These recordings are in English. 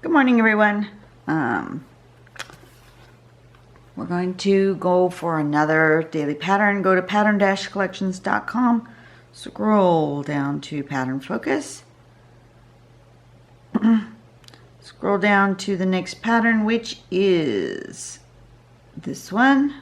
Good morning, everyone. We're going to go for another daily pattern. Go to pattern-collections.com, scroll down to pattern focus, scroll down to the next pattern, which is this one.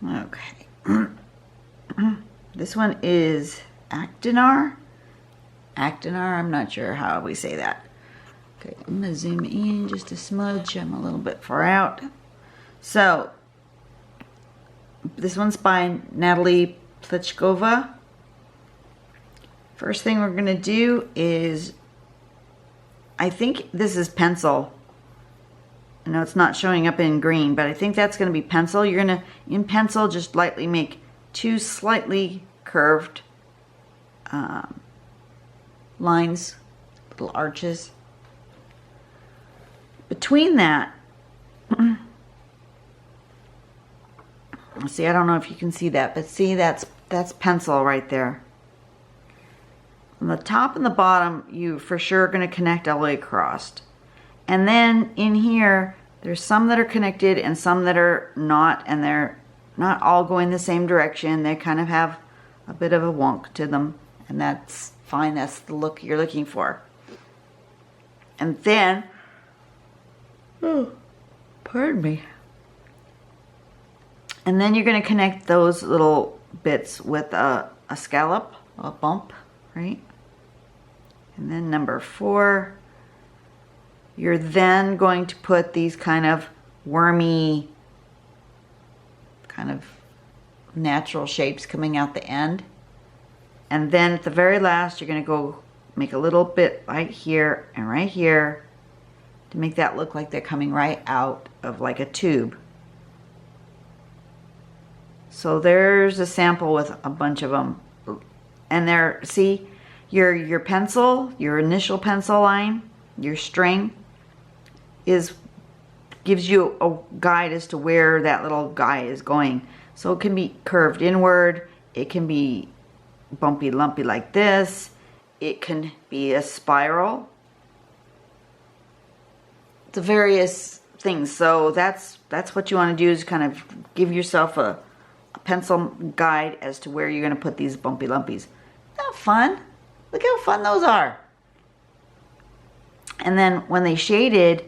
Okay. This one is Actinar. Actinar, I'm not sure how we say that. Okay, I'm going to zoom in just a smudge. I'm a little bit far out. So, this one's by Natalie Pliskova. First thing we're going to do is, I think this is pencil. I know it's not showing up in green, but I think that's going to be pencil. You're going to, in pencil, just lightly make two slightly curved lines, little arches. Between that, see, I don't know if you can see that, but see, that's pencil right there. On the top and the bottom, you for sure are going to connect all the way across. And then in here, there's some that are connected and some that are not, and they're not all going the same direction. They kind of have a bit of a wonk to them, and that's fine. That's the look you're looking for. And then, oh, pardon me. And then you're going to connect those little bits with a scallop, a bump, right? And then number 4, you're then going to put these kind of wormy, kind of natural shapes coming out the end. And then at the very last, you're going to go make a little bit right here and right here to make that look like they're coming right out of like a tube. So there's a sample with a bunch of them. And there, see, your pencil, your initial pencil line, your string gives you a guide as to where that little guy is going. So it can be curved inward, it can be bumpy lumpy like this, it can be a spiral. The various things. So that's what you want to do, is kind of give yourself a pencil guide as to where you're going to put these bumpy lumpies. Isn't that fun? Look how fun those are. And then when they shaded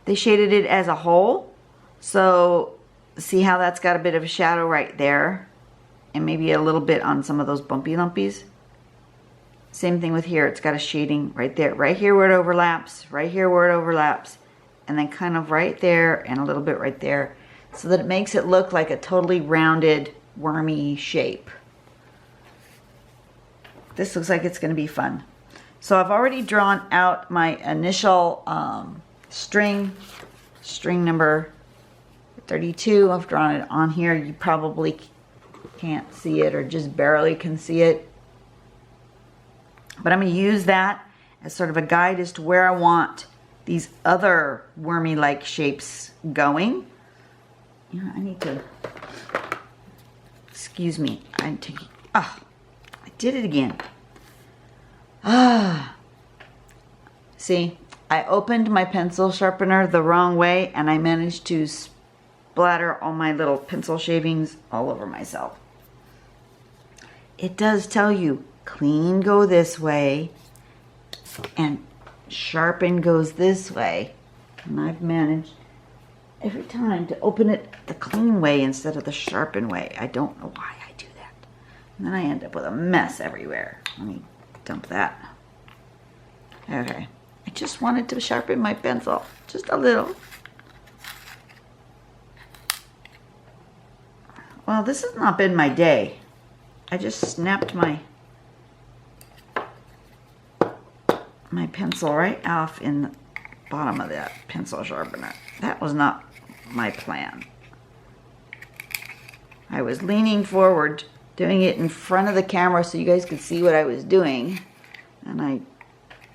it as a whole. So see how that's got a bit of a shadow right there, and maybe a little bit on some of those bumpy lumpies. Same thing with here. It's got a shading right there, right here where it overlaps, right here where it overlaps, and then kind of right there and a little bit right there, so that it makes it look like a totally rounded, wormy shape. This looks like it's going to be fun. So I've already drawn out my initial string number 32. I've drawn it on here. You probably can't see it, or just barely can see it. But I'm going to use that as sort of a guide as to where I want these other wormy-like shapes going. You know, I need to, excuse me, I did it again. See, I opened my pencil sharpener the wrong way, and I managed to splatter all my little pencil shavings all over myself. It does tell you, clean go this way, and sharpen goes this way. And I've managed every time to open it the clean way instead of the sharpen way. I don't know why I do that. And then I end up with a mess everywhere. Let me dump that. Okay. I just wanted to sharpen my pencil just a little. Well, this has not been my day. I just snapped my pencil right off in the bottom of that pencil sharpener. That was not my plan. I was leaning forward, doing it in front of the camera so you guys could see what I was doing, and I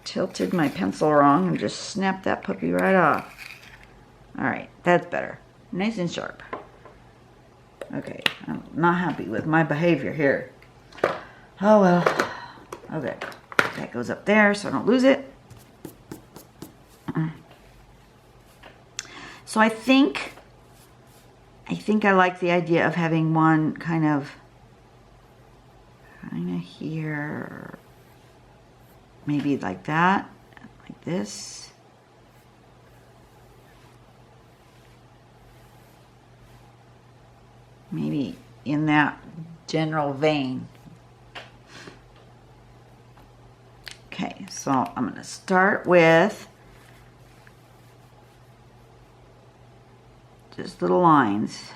tilted my pencil wrong and just snapped that puppy right off. Alright, that's better. Nice and sharp. Okay, I'm not happy with my behavior here. Oh well. Okay. That goes up there so I don't lose it. So I think I like the idea of having one kind of here, maybe like that, like this. Maybe in that general vein. Okay, so I'm going to start with just little lines.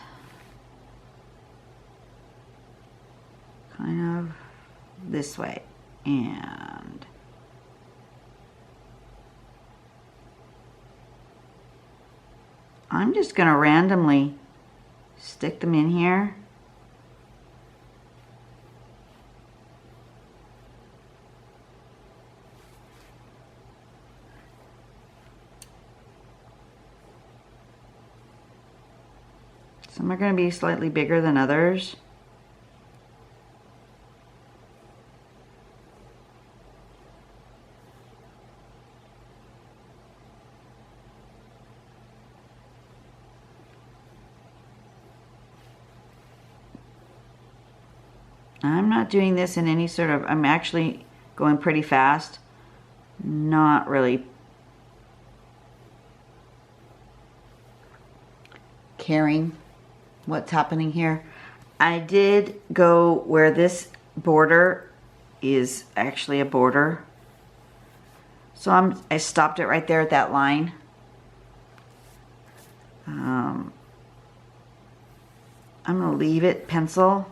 Kind of this way. And I'm just going to randomly stick them in here. Some are going to be slightly bigger than others. I'm not doing this in any sort of, I'm actually going pretty fast. Not really caring what's happening here. I did go where this border is actually a border. So I stopped it right there at that line. I'm gonna leave it pencil.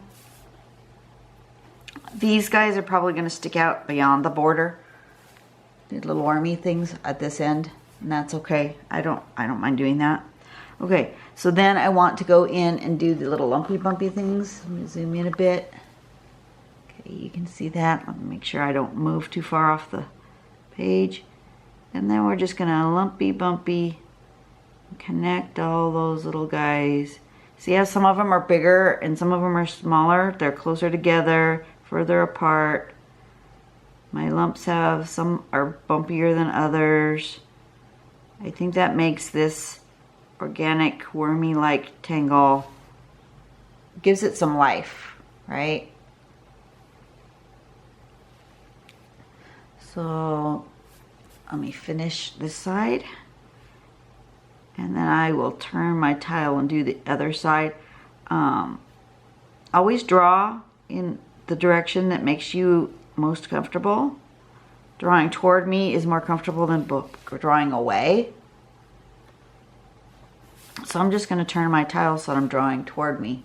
These guys are probably gonna stick out beyond the border. The little army things at this end, and that's okay. I don't mind doing that. Okay, so then I want to go in and do the little lumpy bumpy things. Let me zoom in a bit. Okay, you can see that. Let me make sure I don't move too far off the page. And then we're just gonna lumpy bumpy connect all those little guys. See how some of them are bigger and some of them are smaller? They're closer together, further apart. My lumps have, some are bumpier than others. I think that makes this organic, wormy-like tangle, gives it some life, right? So let me finish this side, and then I will turn my tile and do the other side. Always draw in the direction that makes you most comfortable. Drawing toward me is more comfortable than drawing away. So I'm just going to turn my tile so that I'm drawing toward me.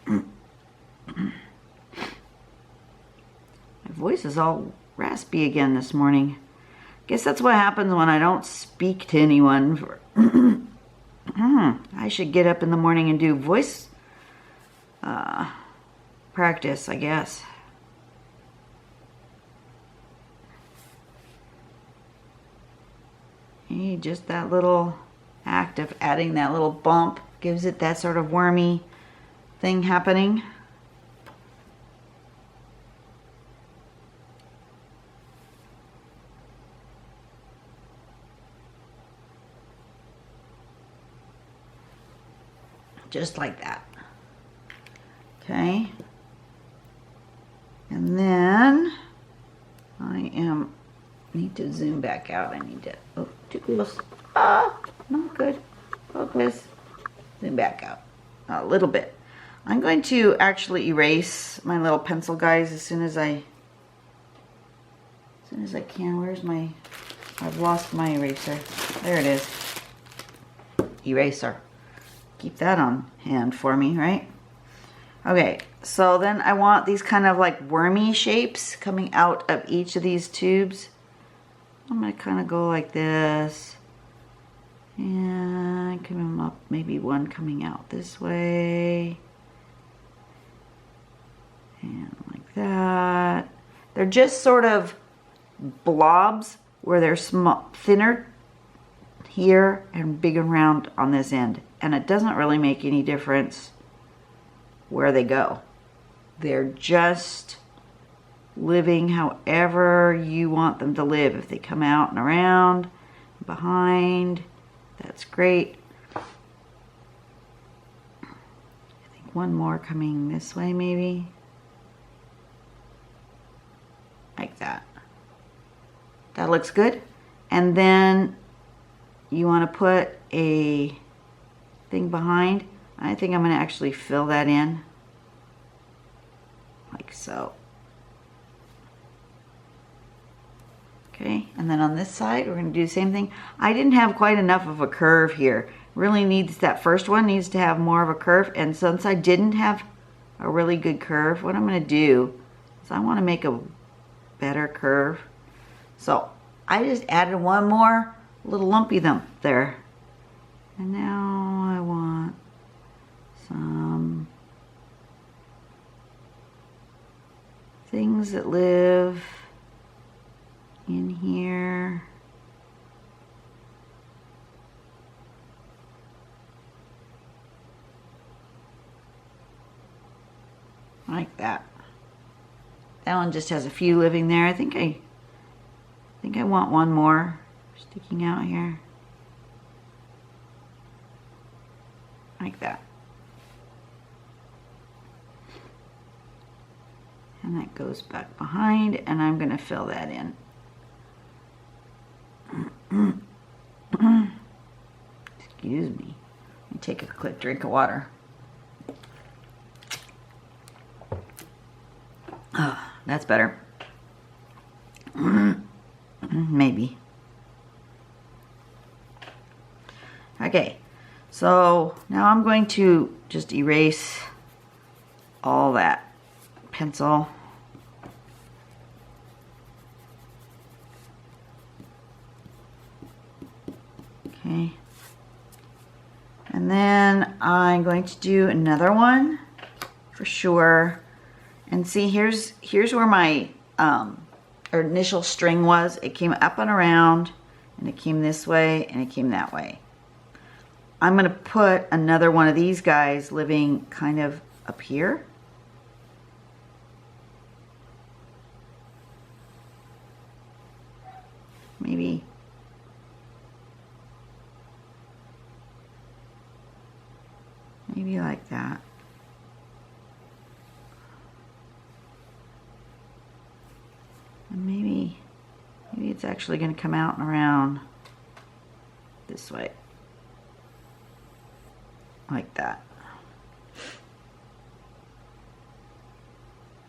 My voice is all raspy again this morning. Guess that's what happens when I don't speak to anyone. I should get up in the morning and do voice practice, I guess. Hey, just that little act of adding that little bump gives it that sort of wormy thing happening. Just like that. Okay. And then I need to zoom back out. I need to, oh, too close. Ah, not good. Focus. Zoom back out a little bit. I'm going to actually erase my little pencil guys as soon as I can. Where's my, I've lost my eraser. There it is. Eraser. Keep that on hand for me, right? Okay, so then I want these kind of like wormy shapes coming out of each of these tubes. I'm gonna kind of go like this. And come up, maybe one coming out this way. And like that. They're just sort of blobs where they're small, thinner here and big and round on this end. And it doesn't really make any difference where they go. They're just living however you want them to live. If they come out and around, behind, that's great. I think one more coming this way maybe. Like that. That looks good. And then you want to put a thing behind. I think I'm going to actually fill that in. Like so. Okay, and then on this side, we're going to do the same thing. I didn't have quite enough of a curve here. Really needs, that first one needs to have more of a curve. And since I didn't have a really good curve, what I'm going to do is I want to make a better curve. So I just added one more little lumpy thump there. And now I want some things that live in here. Like that. That one just has a few living there. I think I want one more sticking out here. Like that. And that goes back behind, and I'm going to fill that in. Excuse me. Let me take a quick drink of water. Oh, that's better. Maybe. Okay, so now I'm going to just erase all that pencil. Okay. And then I'm going to do another one for sure. And see, here's where my initial string was. It came up and around, and it came this way, and it came that way. I'm going to put another one of these guys living kind of up here. Maybe like that. And maybe it's actually going to come out and around this way. Like that.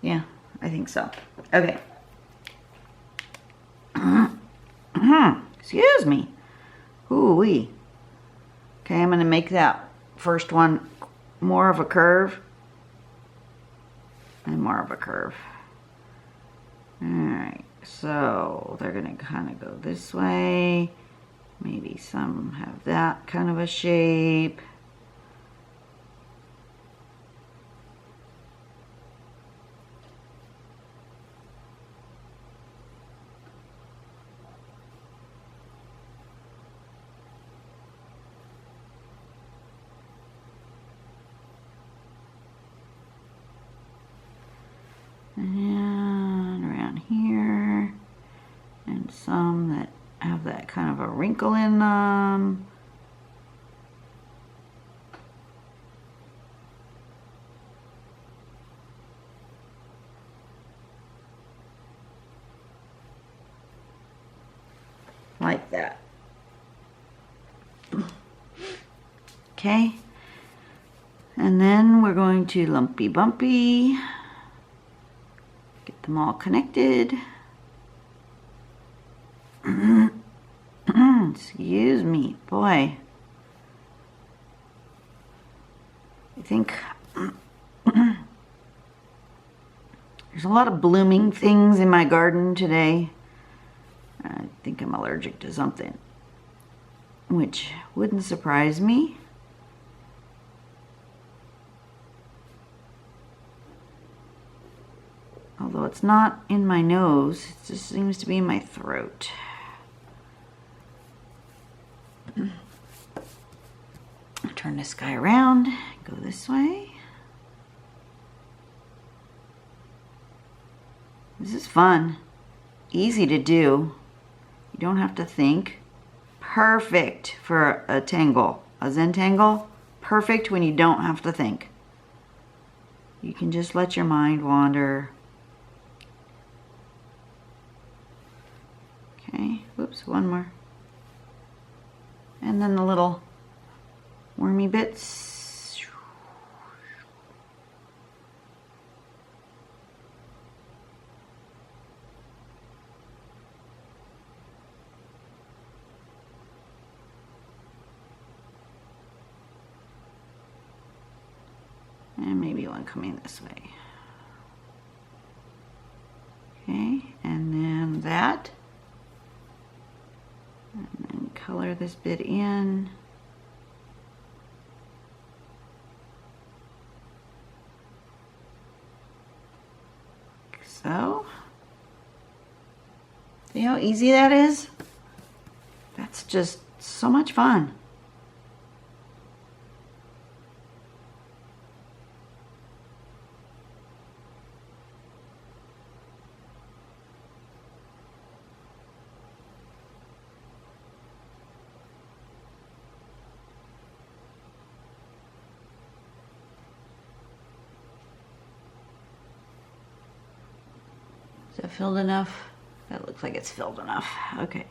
Yeah, I think so. Okay. Excuse me. Ooh-wee. Okay, I'm going to make that first one more of a curve. And more of a curve. Alright, so they're going to kind of go this way. Maybe some have that kind of a shape. And around here, and some that have that kind of a wrinkle in them. Like that. Okay. And then we're going to lumpy bumpy. Get them all connected. Excuse me, boy. I think there's a lot of blooming things in my garden today. I think I'm allergic to something, which wouldn't surprise me. Although it's not in my nose, it just seems to be in my throat. Turn this guy around, go this way. This is fun. Easy to do. You don't have to think. Perfect for a tangle. A Zentangle. Perfect when you don't have to think. You can just let your mind wander. Okay, whoops, one more. And then the little wormy bits. And maybe one coming this way. Okay, and then that. And then color this bit in. Like so. See how easy that is? That's just so much fun. Is that filled enough? That looks like it's filled enough. Okay,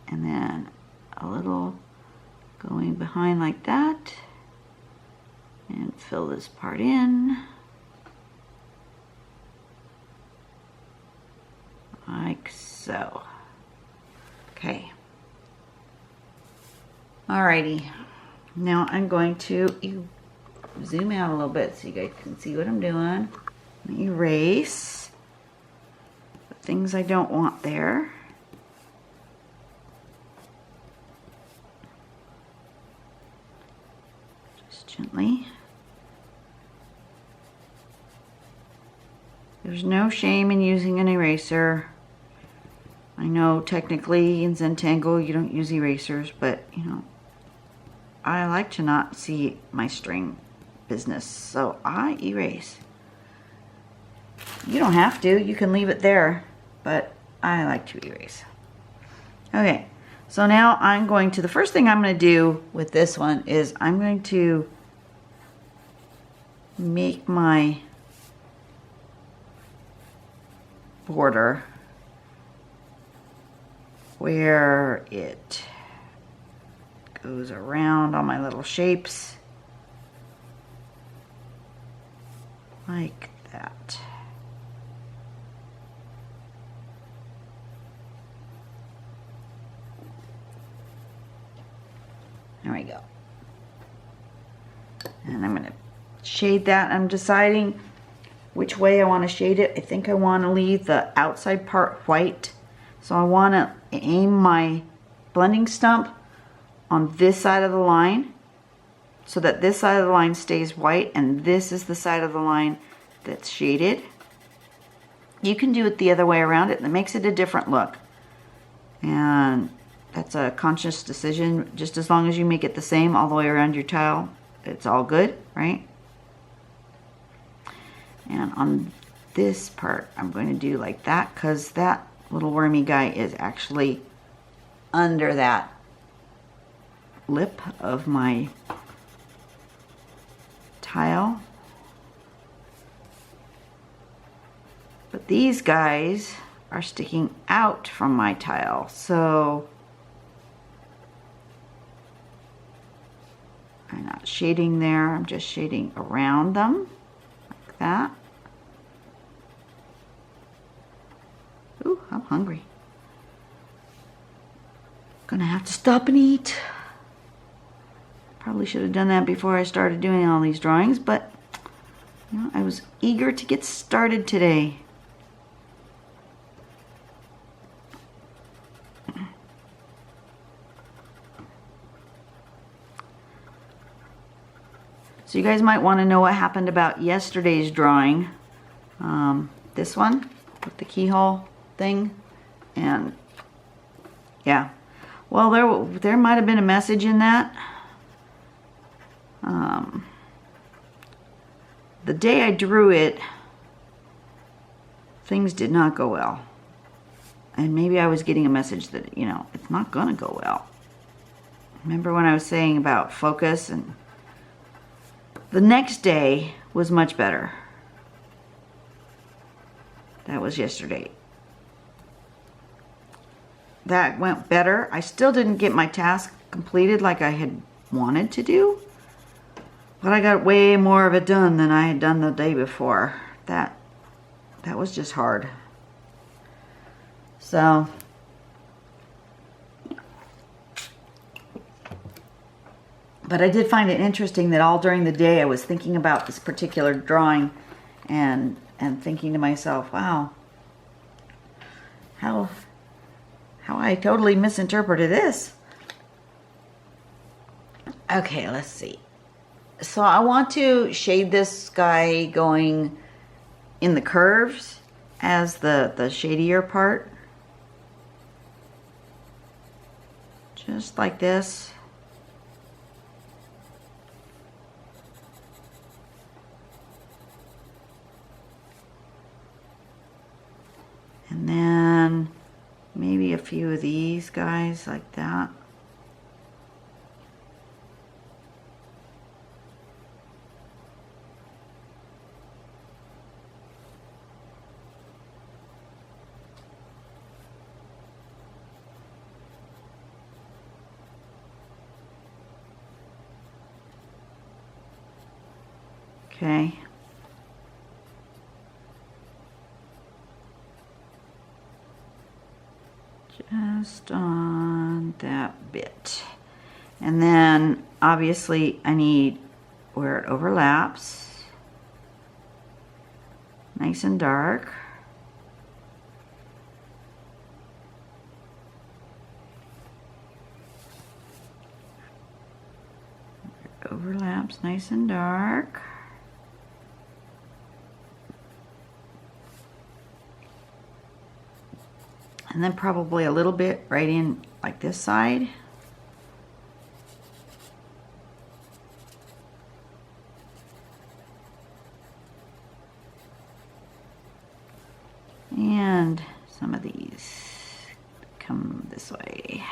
and then a little going behind like that, and fill this part in. Like so. Okay. Alrighty. Now I'm going to zoom out a little bit so you guys can see what I'm doing. Erase things I don't want there. Just gently. There's no shame in using an eraser. I know technically in Zentangle you don't use erasers, but you know, I like to not see my string business, so I erase. You don't have to, you can leave it there, but I like to erase. Okay, so now I'm going to, the first thing I'm going to do with this one is I'm going to make my border where it goes around all my little shapes like that. There we go. And I'm going to shade that. I'm deciding which way I want to shade it. I think I want to leave the outside part white. So I want to aim my blending stump on this side of the line so that this side of the line stays white and this is the side of the line that's shaded. You can do it the other way around. It makes it a different look. And that's a conscious decision. Just as long as you make it the same all the way around your tile, it's all good, right? And on this part, I'm going to do like that because that little wormy guy is actually under that lip of my tile. But these guys are sticking out from my tile, so I'm not shading there, I'm just shading around them, like that. Ooh, I'm hungry. Gonna have to stop and eat. Probably should have done that before I started doing all these drawings, but you know, I was eager to get started today. So you guys might want to know what happened about yesterday's drawing. This one with the keyhole thing. And yeah, well, there might have been a message in that. The day I drew it, things did not go well. And maybe I was getting a message that, you know, it's not gonna go well. Remember when I was saying about focus? And the next day was much better. That was yesterday. That went better. I still didn't get my task completed like I had wanted to do, but I got way more of it done than I had done the day before. That was just hard. So but I did find it interesting that all during the day I was thinking about this particular drawing and thinking to myself, wow, how I totally misinterpreted this. Okay, let's see. So I want to shade this guy going in the curves as the shadier part. Just like this. And then maybe a few of these guys like that. Okay. Just on that bit. And then obviously I need where it overlaps. Nice and dark. Where it overlaps nice and dark. And then probably a little bit right in like this side. And some of these come this way.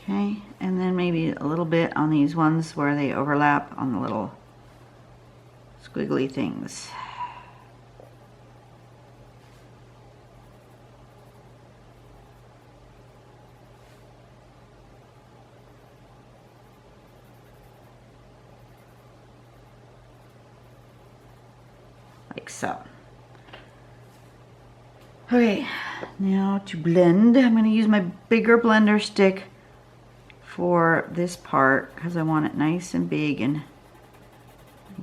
Okay, and then maybe a little bit on these ones where they overlap on the little squiggly things. Like so. Okay, now to blend, I'm going to use my bigger blender stick for this part because I want it nice and big and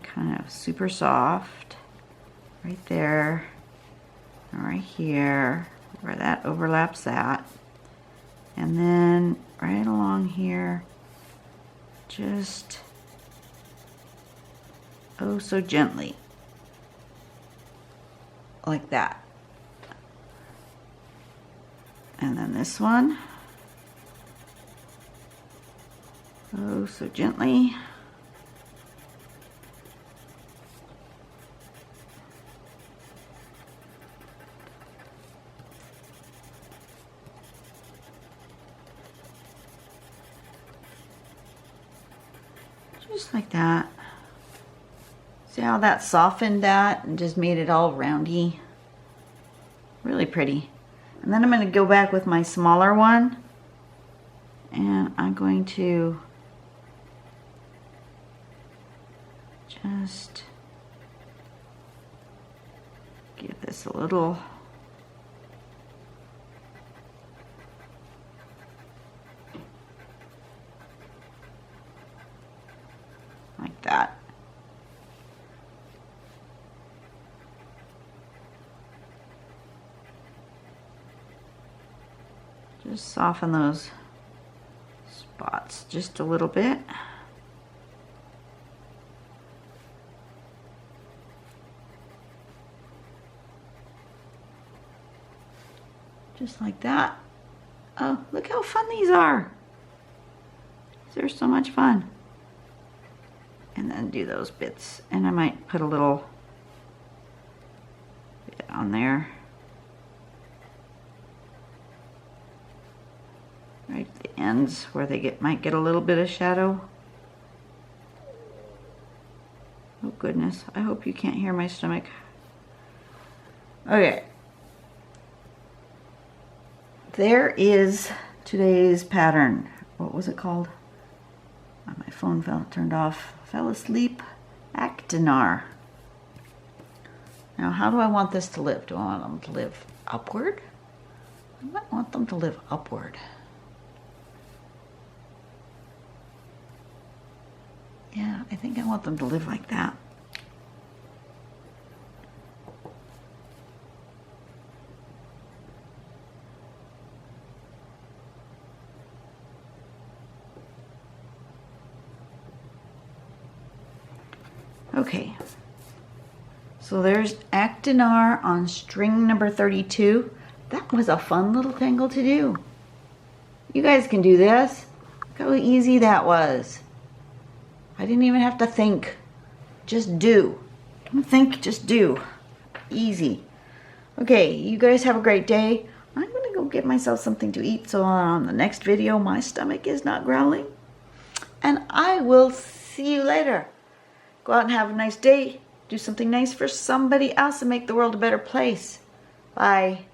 kind of super soft. Right there, and right here, where that overlaps that. And then right along here, just oh so gently, like that. And then this one, oh so gently. Just like that. See how that softened that and just made it all roundy? Really pretty. And then I'm going to go back with my smaller one and I'm going to just give this a little like that. Just soften those spots just a little bit. Just like that. Oh, look how fun these are. These are so much fun. And then do those bits. And I might put a little bit on there. Right at the ends where they might get a little bit of shadow. Oh goodness, I hope you can't hear my stomach. Okay. There is today's pattern. What was it called? Oh, my phone turned off. Fell asleep. Actinar. Now, how do I want this to live? Do I want them to live upward? I might want them to live upward. Yeah, I think I want them to live like that. Okay, so there's Actinar on string number 32. That was a fun little tangle to do. You guys can do this. Look how easy that was. I didn't even have to think. Just do. Don't think, just do. Easy. Okay, you guys have a great day. I'm gonna go get myself something to eat so on the next video my stomach is not growling. And I will see you later. Go out and have a nice day. Do something nice for somebody else and make the world a better place. Bye.